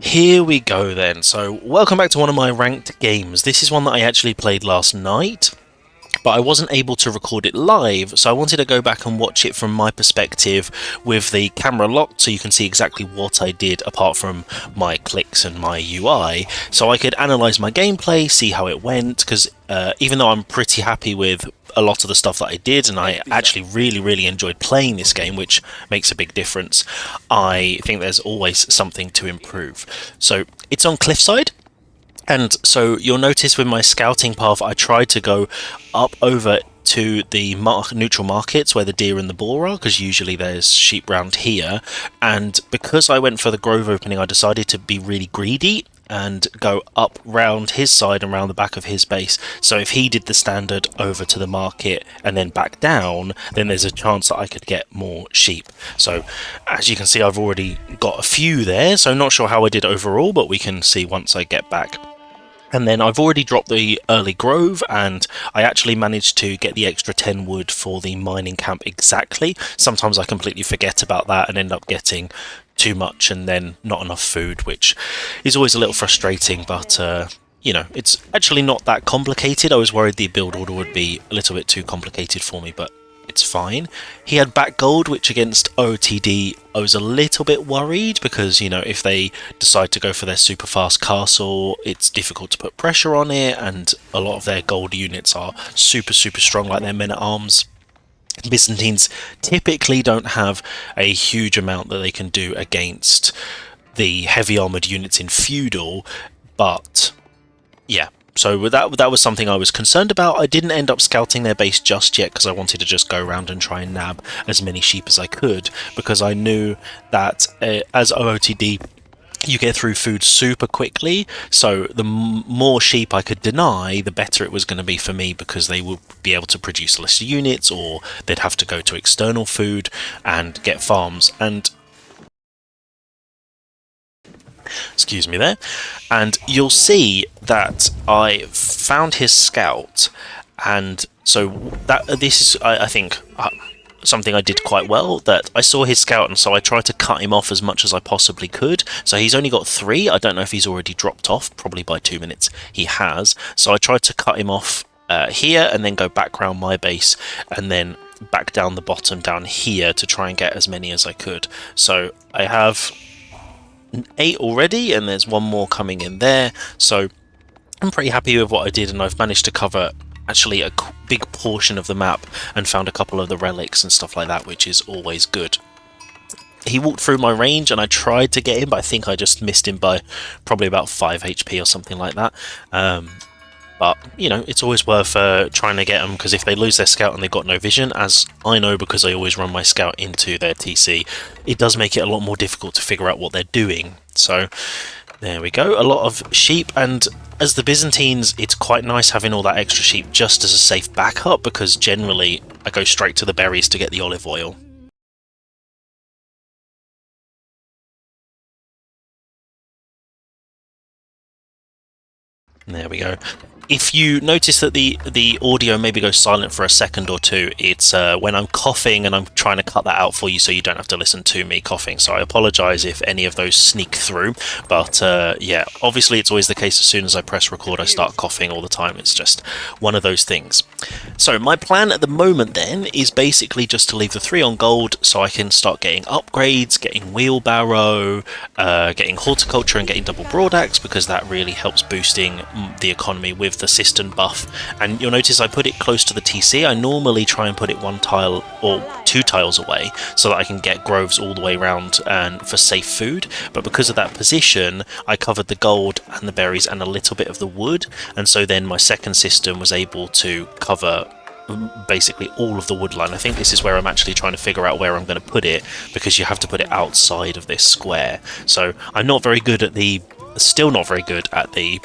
Here we go then. So welcome back to one of my ranked games. This is one that I actually played last night, but I wasn't able to record it live, so I wanted to go back and watch it from my perspective with the camera locked so you can see exactly what I did apart from my clicks and my UI, so I could analyse my gameplay, see how it went, because even though I'm pretty happy with a lot of the stuff that I did, and I actually really enjoyed playing this game, which makes a big difference, I think there's always something to improve. So it's on Cliffside. And so you'll notice with my scouting path, I tried to go up over to the neutral markets where the deer and the boar are, because usually there's sheep round here. And because I went for the grove opening, I decided to be really greedy and go up round his side and round the back of his base. So if he did the standard over to the market and then back down, then there's a chance that I could get more sheep. So as you can see, I've already got a few there, so not sure how I did overall, but we can see once I get back. And then I've already dropped the early grove, and I actually managed to get the extra 10 wood for the mining camp exactly. Sometimes I completely forget about that and end up getting too much and then not enough food, which is always a little frustrating, but you know, it's actually not that complicated. I was worried the build order would be a little bit too complicated for me, but it's fine. He had back gold, which against OOTD I was a little bit worried because, you know, if they decide to go for their super fast castle, it's difficult to put pressure on it, and a lot of their gold units are super strong, like their men at arms. Byzantines typically don't have a huge amount that they can do against the heavy armoured units in feudal, but yeah. So that was something I was concerned about. I didn't end up scouting their base just yet because I wanted to just go around and try and nab as many sheep as I could, because I knew that as OOTD you get through food super quickly, so the more sheep I could deny, the better it was going to be for me, because they would be able to produce less units, or they'd have to go to external food and get farms. And excuse me there, and you'll see that I found his scout, and so that this is I think something I did quite well, that I saw his scout, and so I tried to cut him off as much as I possibly could. So he's only got 3. I don't know if he's already dropped off, probably by 2 minutes he has, so I tried to cut him off here and then go back round my base and then back down the bottom down here to try and get as many as I could. So I have 8 already, and there's one more coming in there, so I'm pretty happy with what I did, and I've managed to cover actually a big portion of the map and found a couple of the relics and stuff like that, which is always good. He walked through my range and I tried to get him, but I think I just missed him by probably about 5 HP or something like that. But, you know, it's always worth trying to get them, because if they lose their scout and they've got no vision, as I know because I always run my scout into their TC, it does make it a lot more difficult to figure out what they're doing. So there we go, a lot of sheep, and as the Byzantines, it's quite nice having all that extra sheep just as a safe backup, because generally I go straight to the berries to get the olive oil. There we go. If you notice that the audio maybe goes silent for a second or two, it's when I'm coughing, and I'm trying to cut that out for you so you don't have to listen to me coughing. So I apologise if any of those sneak through, but yeah, obviously it's always the case. As soon as I press record I start coughing all the time. It's just one of those things. So my plan at the moment then is basically just to leave the 3 on gold so I can start getting upgrades, getting wheelbarrow, getting horticulture and getting double broadaxe, because that really helps boosting the economy with the cistern buff. And you'll notice I put it close to the TC. I normally try and put it 1 tile or 2 tiles away so that I can get groves all the way around and for safe food, but because of that position I covered the gold and the berries and a little bit of the wood, and so then my second system was able to cover basically all of the wood line. I think this is where I'm actually trying to figure out where I'm going to put it, because you have to put it outside of this square. So I'm not very good at still not very good at the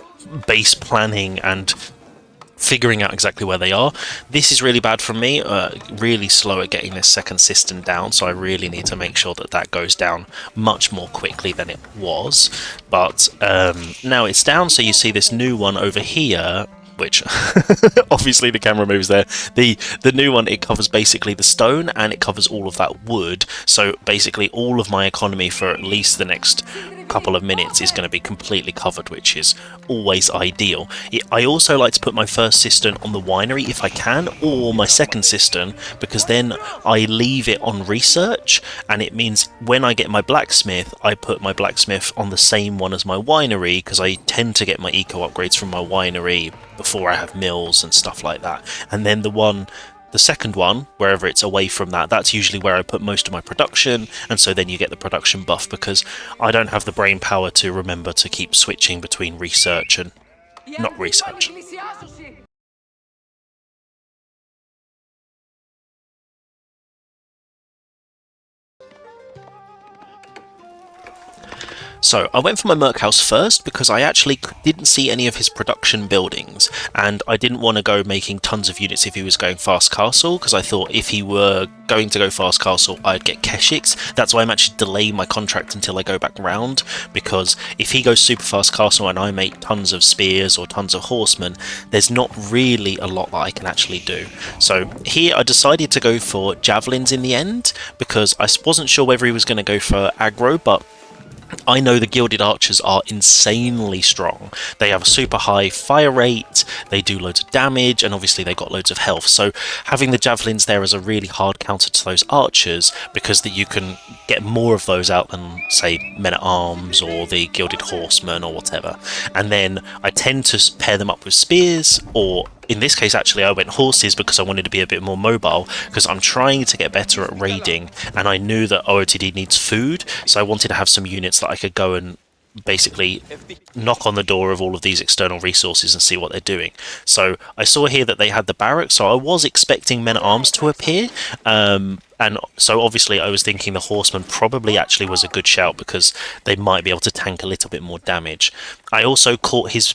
base planning and figuring out exactly where they are. This is really bad for me, really slow at getting this second cistern down, so I really need to make sure that that goes down much more quickly than it was. But now it's down, so you see this new one over here, which obviously the camera moves there. The new one, it covers basically the stone and it covers all of that wood, so basically all of my economy for at least the next couple of minutes is going to be completely covered, which is always ideal. I also like to put my first cistern on the winery if I can, or my second cistern, because then I leave it on research, and it means when I get my blacksmith, I put my blacksmith on the same one as my winery, because I tend to get my eco upgrades from my winery before I have mills and stuff like that. And then the second one, wherever it's away from that, that's usually where I put most of my production, and so then you get the production buff, because I don't have the brain power to remember to keep switching between research and not research. So I went for my Merc House first because I actually didn't see any of his production buildings, and I didn't want to go making tons of units if he was going Fast Castle, because I thought if he were going to go Fast Castle I'd get Keshiks. That's why I'm actually delaying my contract until I go back round, because if he goes Super Fast Castle and I make tons of spears or tons of horsemen, there's not really a lot that I can actually do. So here I decided to go for javelins in the end, because I wasn't sure whether he was going to go for aggro, but I know the gilded archers are insanely strong. They have a super high fire rate, they do loads of damage, and obviously they got loads of health. So having the javelins there is a really hard counter to those archers, because that you can get more of those out than, say, men-at-arms or the gilded horsemen or whatever. And then I tend to pair them up with spears, or in this case actually I went horses because I wanted to be a bit more mobile, because I'm trying to get better at raiding, and I knew that OOTD needs food, so I wanted to have some units that I could go and basically knock on the door of all of these external resources and see what they're doing. So I saw here that they had the barracks, so I was expecting men-at-arms to appear, and so obviously I was thinking the horseman probably actually was a good shout, because they might be able to tank a little bit more damage. I also caught his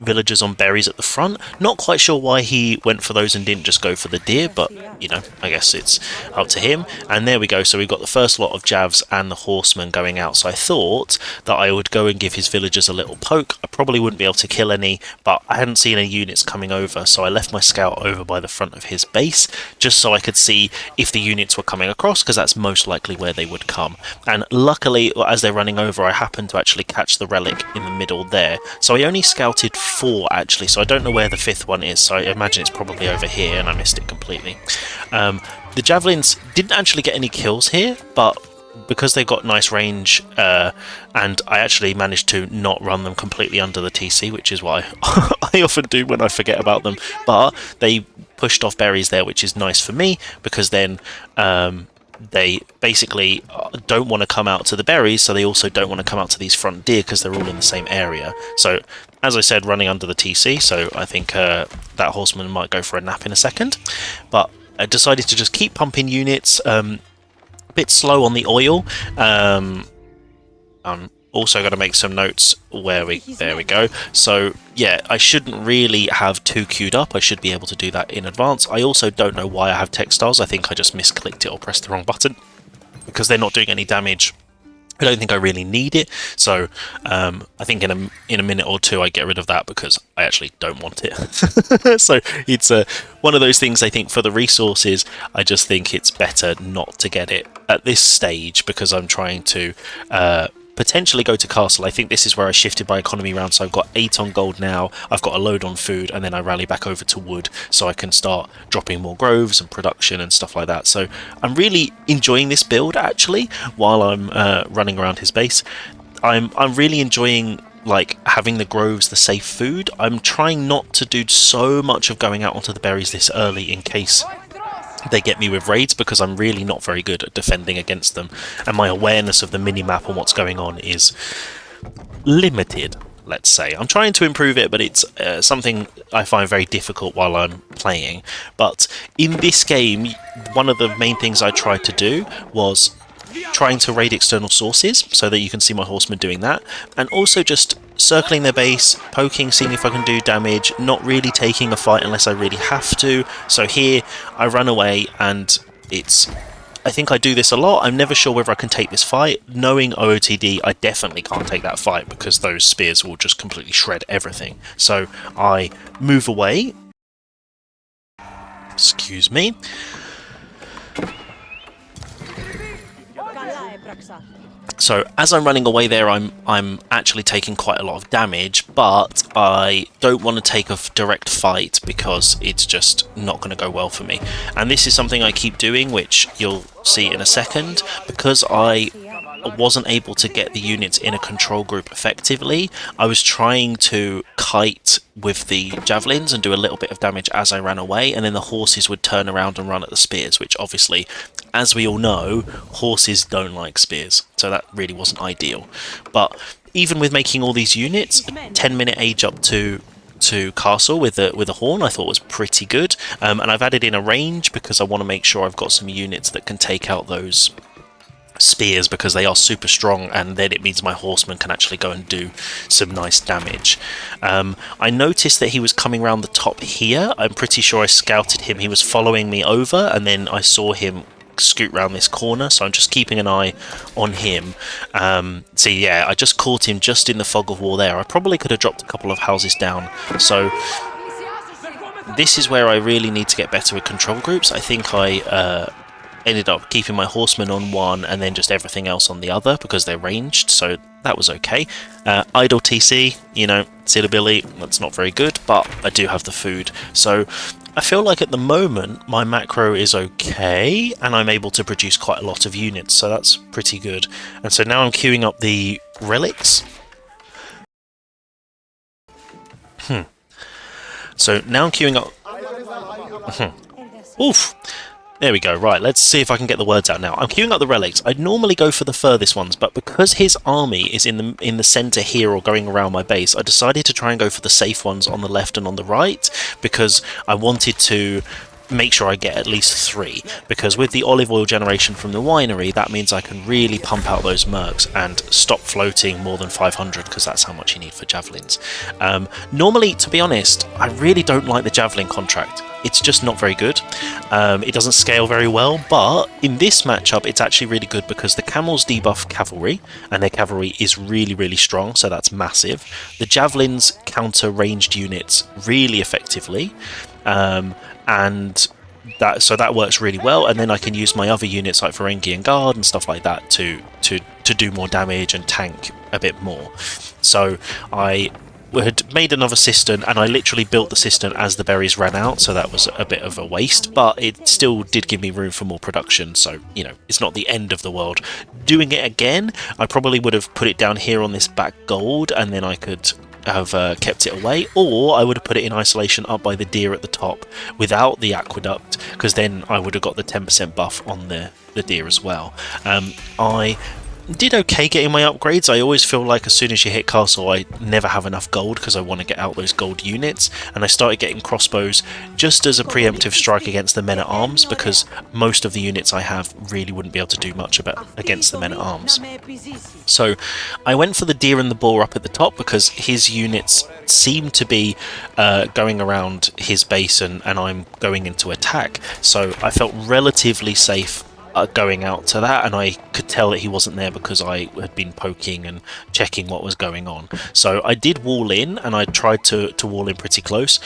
villagers on berries at the front. Not quite sure why he went for those and didn't just go for the deer, but, you know, I guess it's up to him. And there we go, so we've got the first lot of javs and the horsemen going out. So I thought that I would go and give his villagers a little poke. I probably wouldn't be able to kill any, but I hadn't seen any units coming over, so I left my scout over by the front of his base, just so I could see if the units were coming across, because that's most likely where they would come. And luckily, as they're running over, I happened to actually catch the relic in the middle there. So I only scouted 4 actually, so I don't know where the 5th one is, so I imagine it's probably over here, and I missed it completely. The javelins didn't actually get any kills here, but because they got nice range, and I actually managed to not run them completely under the TC, which is why I often do when I forget about them, but they pushed off berries there, which is nice for me, because then they basically don't want to come out to the berries, so they also don't want to come out to these front deer, because they're all in the same area. So as I said, running under the TC, so I think that horseman might go for a nap in a second, but I decided to just keep pumping units. Bit slow on the oil. I'm also going to make some notes there we go. So yeah, I shouldn't really have 2 queued up. I should be able to do that in advance. I also don't know why I have textiles. I think I just misclicked it or pressed the wrong button, because they're not doing any damage. I don't think I really need it, so I think in a minute or two I get rid of that, because I actually don't want it. So it's one of those things. I think for the resources, I just think it's better not to get it at this stage, because I'm trying to potentially go to castle. I think this is where I shifted my economy round, so I've got 8 on gold now, I've got a load on food, and then I rally back over to wood, so I can start dropping more groves and production and stuff like that. So I'm really enjoying this build actually, while I'm running around his base. I'm really enjoying like having the groves, the safe food. I'm trying not to do so much of going out onto the berries this early in case they get me with raids, because I'm really not very good at defending against them, and my awareness of the mini-map and what's going on is limited, let's say. I'm trying to improve it, but it's something I find very difficult while I'm playing. But in this game, one of the main things I tried to do was trying to raid external sources, so that you can see my horsemen doing that, and also just circling their base, poking, seeing if I can do damage, not really taking a fight unless I really have to. So here I run away, and I think I do this a lot. I'm never sure whether I can take this fight. Knowing OOTD, I definitely can't take that fight, because those spears will just completely shred everything. So I move away. Excuse me. So as I'm running away there, I'm actually taking quite a lot of damage, but I don't want to take a direct fight because it's just not going to go well for me. And this is something I keep doing, which you'll see in a second, because I wasn't able to get the units in a control group effectively. I was trying to kite with the javelins and do a little bit of damage as I ran away, and then the horses would turn around and run at the spears, which obviously, as we all know, horses don't like spears, so that really wasn't ideal. But even with making all these units, a 10-minute age up to castle with a horn I thought was pretty good, and I've added in a range because I want to make sure I've got some units that can take out those spears, because they are super strong, and then it means my horsemen can actually go and do some nice damage. I noticed that he was coming around the top here. I'm pretty sure I scouted him. He was following me over, and then I saw him scoot round this corner, so I'm just keeping an eye on him. So yeah, I just caught him just in the fog of war there. I probably could have dropped a couple of houses down. So this is where I really need to get better with control groups. I think I ended up keeping my horsemen on one and then just everything else on the other because they're ranged, so that was okay. Idle TC, you know, Billy, that's not very good, but I do have the food. So I feel like at the moment my macro is okay and I'm able to produce quite a lot of units, so that's pretty good. And so now I'm queuing up the relics. So now I'm queuing up... Oof! There we go, right, let's see if I can get the words out now. I'm queuing up the relics. I'd normally go for the furthest ones, but because his army is in the centre here or going around my base, I decided to try and go for the safe ones on the left and on the right, because I wanted to make sure I get at least 3, because with the olive oil generation from the winery, that means I can really pump out those mercs and stop floating more than 500, because that's how much you need for javelins. Normally, to be honest, I really don't like the javelin contract. It's just not very good. It doesn't scale very well, but in this matchup it's actually really good because the camels debuff cavalry, and their cavalry is really, really strong, so that's massive. The javelins counter ranged units really effectively, and that works really well, and then I can use my other units like Ferengi and Guard and stuff like that to do more damage and tank a bit more. So I had made another cistern, and I literally built the cistern as the berries ran out, so that was a bit of a waste, but it still did give me room for more production, so, you know, it's not the end of the world. Doing it again, I probably would have put it down here on this back gold, and then I could have kept it away, or I would have put it in isolation up by the deer at the top without the aqueduct, because then I would have got the 10% buff on the deer as well. I did okay getting my upgrades. I always feel like as soon as you hit castle I never have enough gold because I want to get out those gold units, and I started getting crossbows just as a preemptive strike against the men-at-arms, because most of the units I have really wouldn't be able to do much against the men-at-arms. So I went for the deer and the boar up at the top because his units seem to be going around his base and I'm going into attack, so I felt relatively safe going out to that, and I could tell that he wasn't there because I had been poking and checking what was going on. So I did wall in, and I tried to wall in pretty close.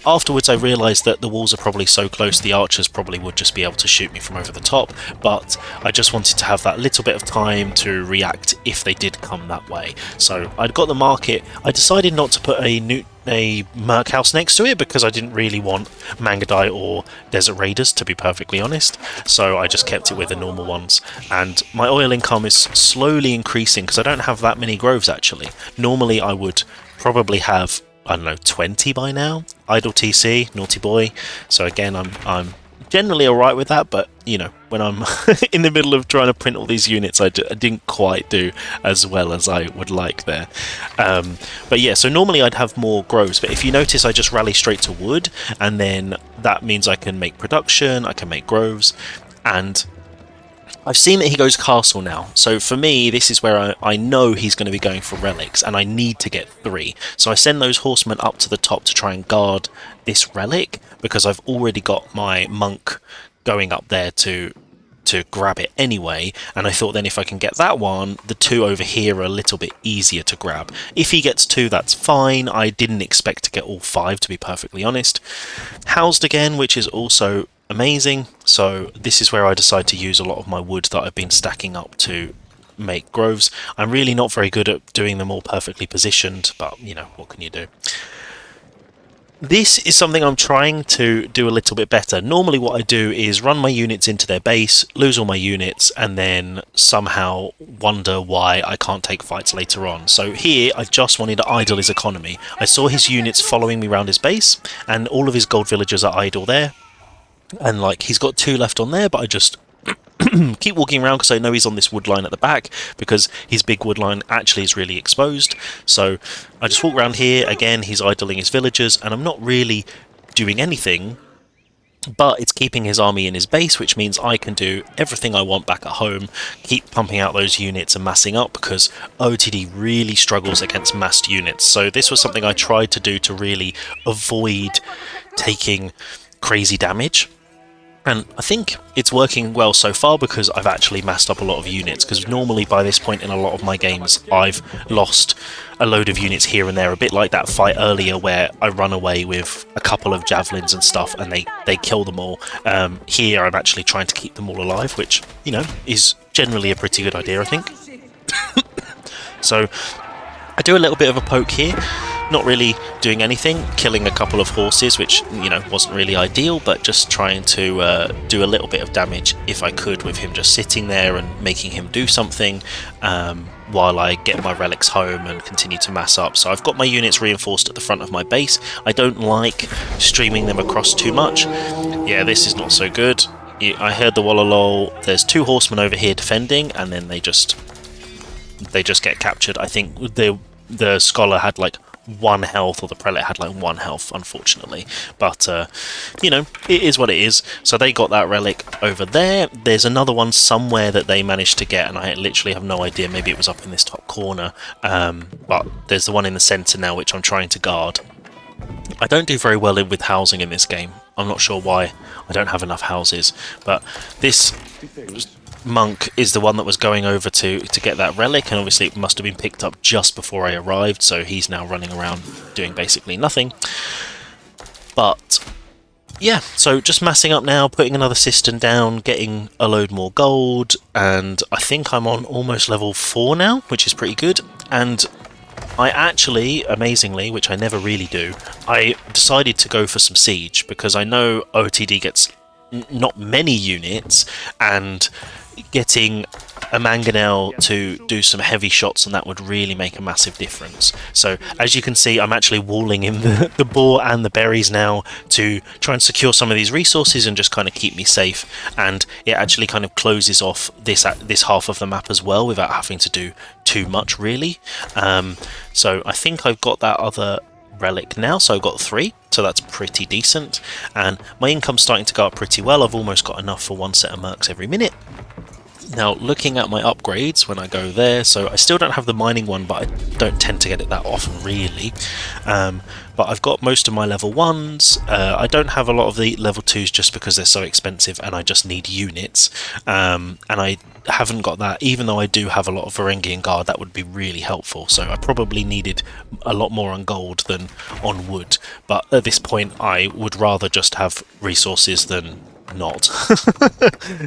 Afterwards I realised that the walls are probably so close the archers probably would just be able to shoot me from over the top, but I just wanted to have that little bit of time to react if they did come that way. So I'd got the market. I decided not to put a merc house next to it because I didn't really want Mangudai or Desert Raiders, to be perfectly honest, so I just kept it with the normal ones. And my oil income is slowly increasing because I don't have that many groves actually. Normally I would probably have, I don't know, 20 by now. Idle TC, naughty boy. So again, I'm generally alright with that, but you know, when I'm in the middle of trying to print all these units, I didn't quite do as well as I would like there. But yeah, so normally I'd have more groves, but if you notice I just rally straight to wood, and then that means I can make production, I can make groves, and I've seen that he goes castle now, so for me this is where I know he's going to be going for relics, and I need to get 3. So I send those horsemen up to the top to try and guard this relic, because I've already got my monk going up there to grab it anyway, and I thought then if I can get that one, the 2 over here are a little bit easier to grab. If he gets 2, that's fine. I didn't expect to get all 5, to be perfectly honest. Housed again, which is also amazing, so this is where I decide to use a lot of my wood that I've been stacking up to make groves. I'm really not very good at doing them all perfectly positioned, but you know, what can you do? This is something I'm trying to do a little bit better. Normally what I do is run my units into their base, lose all my units, and then somehow wonder why I can't take fights later on. So here I just wanted to idle his economy. I saw his units following me around his base, and all of his gold villagers are idle there. And like, he's got 2 left on there, but I just keep walking around because I know he's on this wood line at the back, because his big wood line actually is really exposed. So I just walk around here. Again, he's idling his villagers, and I'm not really doing anything, but it's keeping his army in his base, which means I can do everything I want back at home, keep pumping out those units and massing up, because OTD really struggles against massed units. So this was something I tried to do to really avoid taking crazy damage. And I think it's working well so far, because I've actually massed up a lot of units, because normally by this point in a lot of my games I've lost a load of units here and there, a bit like that fight earlier where I run away with a couple of javelins and stuff and they kill them all. Here I'm actually trying to keep them all alive, which, you know, is generally a pretty good idea, I think. So I do a little bit of a poke here. Not really doing anything, killing a couple of horses, which, you know, wasn't really ideal, but just trying to do a little bit of damage if I could, with him just sitting there and making him do something while I get my relics home and continue to mass up. So I've got my units reinforced at the front of my base. I don't like streaming them across too much. Yeah, this is not so good. I heard the Wallalol. There's 2 horsemen over here defending, and then they just get captured. I think the scholar had like 1 health, or the prelate had like 1 health, unfortunately. But you know, it is what it is. So they got that relic over there. There's another one somewhere that they managed to get, and I literally have no idea. Maybe it was up in this top corner. But there's the one in the centre now, which I'm trying to guard. I don't do very well with housing in this game. I'm not sure why. I don't have enough houses. But this monk is the one that was going over to get that relic, and obviously it must have been picked up just before I arrived, so he's now running around doing basically nothing. But yeah, so just massing up now, putting another cistern down, getting a load more gold, and I think I'm on almost level 4 now, which is pretty good. And I actually, amazingly, which I never really do, I decided to go for some siege, because I know OTD gets not many units, and getting a mangonel to do some heavy shots, and that would really make a massive difference. So as you can see, I'm actually walling in the boar and the berries now to try and secure some of these resources and just kind of keep me safe, and it actually kind of closes off this half of the map as well without having to do too much really. So I think I've got that other relic now, so I've got 3, so that's pretty decent, and my income's starting to go up pretty well. I've almost got enough for 1 set of mercs every minute. Now, looking at my upgrades when I go there, so I still don't have the mining one, but I don't tend to get it that often really. But I've got most of my level 1s. I don't have a lot of the level 2s just because they're so expensive and I just need units. And I haven't got that, even though I do have a lot of Varangian Guard. That would be really helpful. So I probably needed a lot more on gold than on wood. But at this point, I would rather just have resources than not.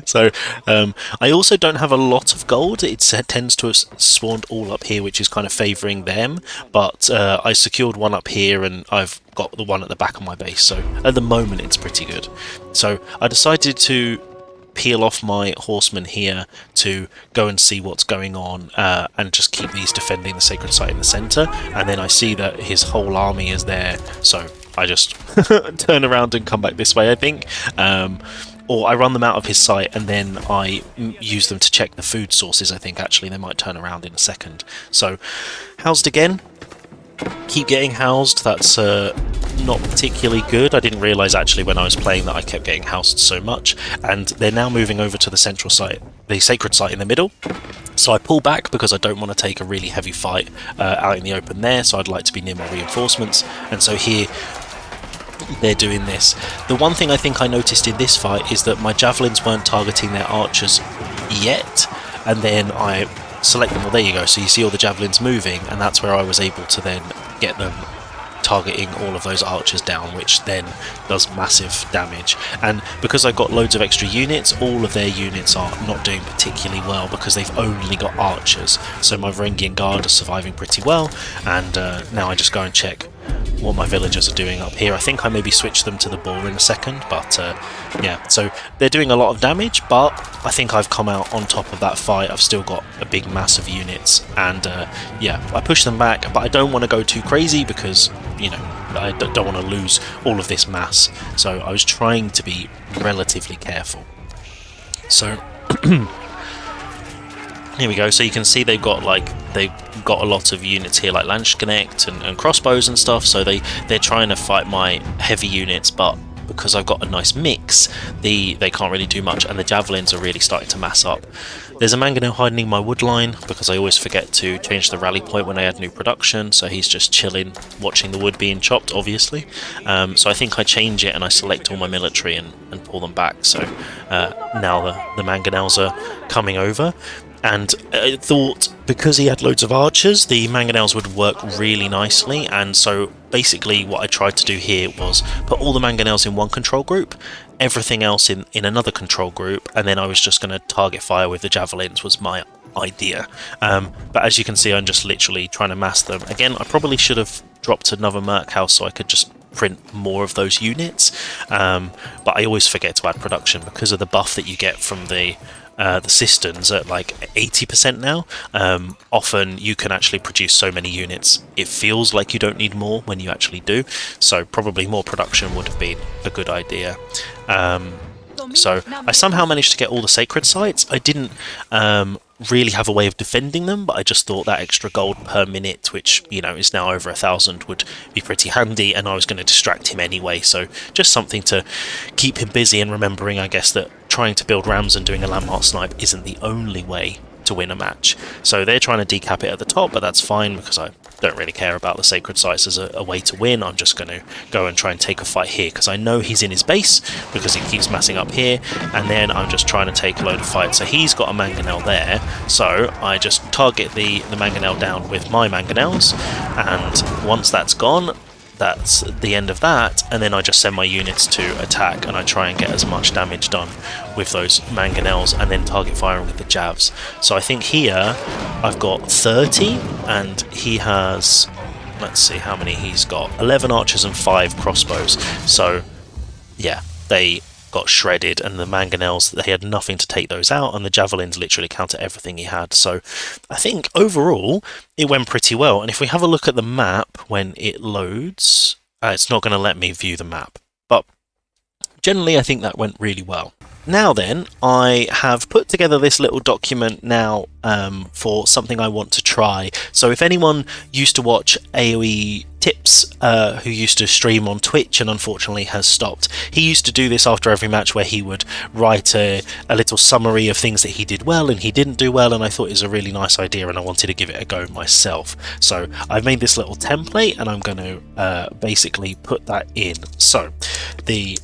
So I also don't have a lot of gold. It tends to have spawned all up here, which is kind of favouring them, but I secured one up here and I've got the one at the back of my base, so at the moment it's pretty good. So I decided to peel off my horsemen here to go and see what's going on, and just keep these defending the sacred site in the centre, and then I see that his whole army is there, so I just turn around and come back this way, I think. Or I run them out of his sight and then I use them to check the food sources, I think. Actually, they might turn around in a second. So, housed again. Keep getting housed. That's not particularly good. I didn't realise actually when I was playing that I kept getting housed so much. And they're now moving over to the central site, the sacred site in the middle. So I pull back because I don't want to take a really heavy fight out in the open there. So I'd like to be near my reinforcements. And so here they're doing this. The one thing I think I noticed in this fight is that my javelins weren't targeting their archers yet, and then I select them. Well, there you go. So you see all the javelins moving, and that's where I was able to then get them targeting all of those archers down, which then does massive damage. And because I've got loads of extra units, all of their units are not doing particularly well because they've only got archers. So my Varangian Guard are surviving pretty well, and now I just go and check what my villagers are doing up here. I think I maybe switch them to the boar in a second, but yeah, so they're doing a lot of damage, but I think I've come out on top of that fight. I've still got a big mass of units, and yeah, I push them back, but I don't want to go too crazy because, you know, I don't want to lose all of this mass, so I was trying to be relatively careful. So here we go. So you can see they've got a lot of units here, like Landsknecht and crossbows and stuff. So they're trying to fight my heavy units, but because I've got a nice mix, they can't really do much, and the javelins are really starting to mass up. There's a mangonel hiding in my wood line because I always forget to change the rally point when I add new production, so he's just chilling, watching the wood being chopped, obviously. So I think I change it and I select all my military and pull them back. So now the mangonels are coming over. And I thought, because he had loads of archers, the mangonels would work really nicely, and so basically what I tried to do here was put all the mangonels in one control group, everything else in another control group, and then I was just going to target fire with the javelins was my idea. But as you can see, I'm just literally trying to mass them. Again, I probably should have dropped another Merc house so I could just print more of those units, but I always forget to add production because of the buff that you get from the cisterns at like 80% now. Often you can actually produce so many units it feels like you don't need more when you actually do, so probably more production would have been a good idea. So I somehow managed to get all the sacred sites. I didn't really have a way of defending them, but I just thought that extra gold per minute, which, you know, is now over 1,000, would be pretty handy, and I was going to distract him anyway, so just something to keep him busy, and remembering, I guess, that trying to build rams and doing a landmark snipe isn't the only way to win a match. So they're trying to decap it at the top, but that's fine because I don't really care about the sacred sites as a way to win. I'm just going to go and try and take a fight here because I know he's in his base because he keeps massing up here, and then I'm just trying to take a load of fights. So he's got a mangonel there, so I just target the mangonel down with my mangonels, and once that's gone, that's the end of that, and then I just send my units to attack and I try and get as much damage done with those mangonels and then target firing with the javs. So I think here I've got 30 and he has, let's see how many he's got, 11 archers and 5 crossbows. So yeah, they got shredded, and the mangonels, they had nothing to take those out, and the javelins literally counter everything he had. So I think overall it went pretty well. And if we have a look at the map when it loads, it's not going to let me view the map, but generally I think that went really well. Now then, I have put together this little document now for something I want to try. So if anyone used to watch AoE Tips, who used to stream on Twitch and unfortunately has stopped, he used to do this after every match where he would write a little summary of things that he did well and he didn't do well, and I thought it was a really nice idea and I wanted to give it a go myself. So I've made this little template and I'm going to basically put that in. So the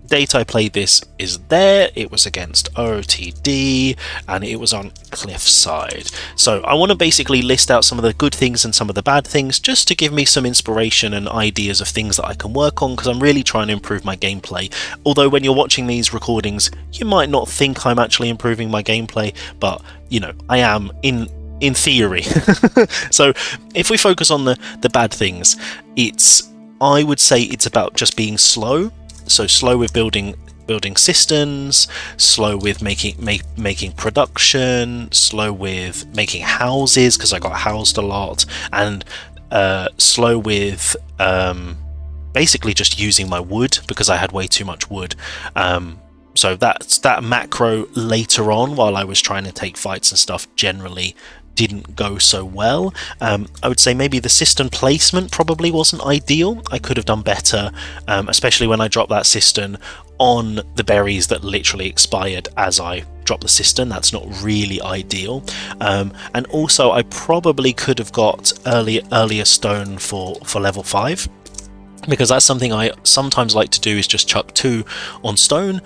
date I played this is there. It was against OTD and it was on Cliffside. So I want to basically list out some of the good things and some of the bad things just to give me some inspiration and ideas of things that I can work on, because I'm really trying to improve my gameplay. Although when you're watching these recordings you might not think I'm actually improving my gameplay, but you know, I am in theory. So if we focus on the bad things, I would say it's about just being slow. So slow with building cisterns, slow with making production, slow with making houses because I got housed a lot, and slow with basically just using my wood because I had way too much wood. So that's that macro later on while I was trying to take fights and stuff generally didn't go so well. I would say maybe the cistern placement probably wasn't ideal. I could have done better, especially when I dropped that cistern on the berries that literally expired as I dropped the cistern. That's not really ideal. And also I probably could have got earlier stone for level 5, because that's something I sometimes like to do, is just chuck 2 on stone,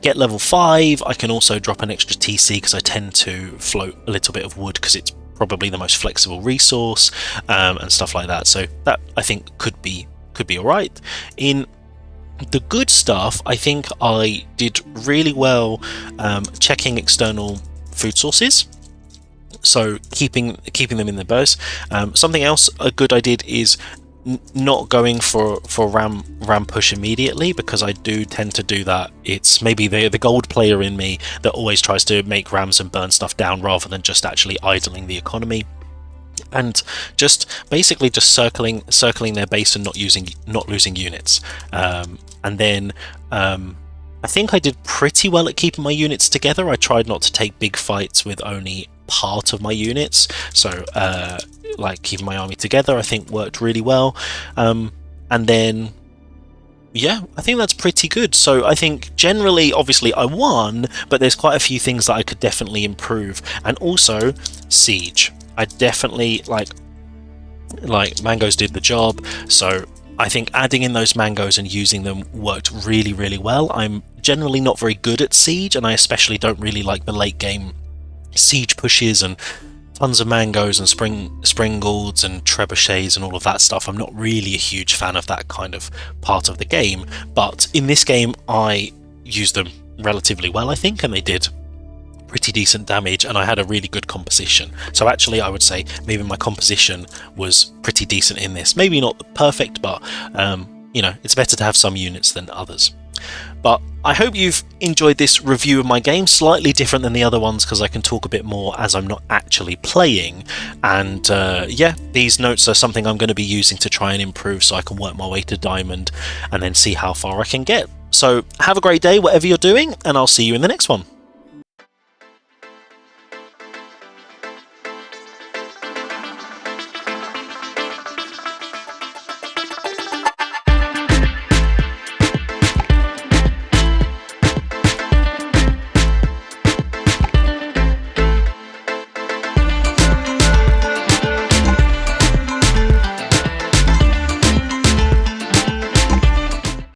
get level 5. I can also drop an extra TC because I tend to float a little bit of wood because it's probably the most flexible resource, and stuff like that. So that I think could be could be alright. In the good stuff, I think I did really well checking external food sources, so keeping them in the base. Something else good I did is not going for ram push immediately, because I do tend to do that. It's maybe the gold player in me that always tries to make rams and burn stuff down rather than just actually idling the economy, and just basically just circling their base and not losing units. And then I think I did pretty well at keeping my units together. I tried not to take big fights with only part of my units, so like keeping my army together I think worked really well. And then yeah, I think that's pretty good. So I think generally, obviously I won, but there's quite a few things that I could definitely improve. And also siege, I definitely like mangoes did the job, so I think adding in those mangoes and using them worked really, really well. I'm generally not very good at siege, and I especially don't really like the late game siege pushes and tons of mangoes and springolds and trebuchets and all of that stuff. I'm not really a huge fan of that kind of part of the game, but in this game I used them relatively well, I think, and they did pretty decent damage, and I had a really good composition. So actually I would say maybe my composition was pretty decent in this. Maybe not perfect, but you know, it's better to have some units than others. But I hope you've enjoyed this review of my game, slightly different than the other ones because I can talk a bit more as I'm not actually playing. And yeah, these notes are something I'm going to be using to try and improve so I can work my way to diamond and then see how far I can get. So have a great day, whatever you're doing, and I'll see you in the next one.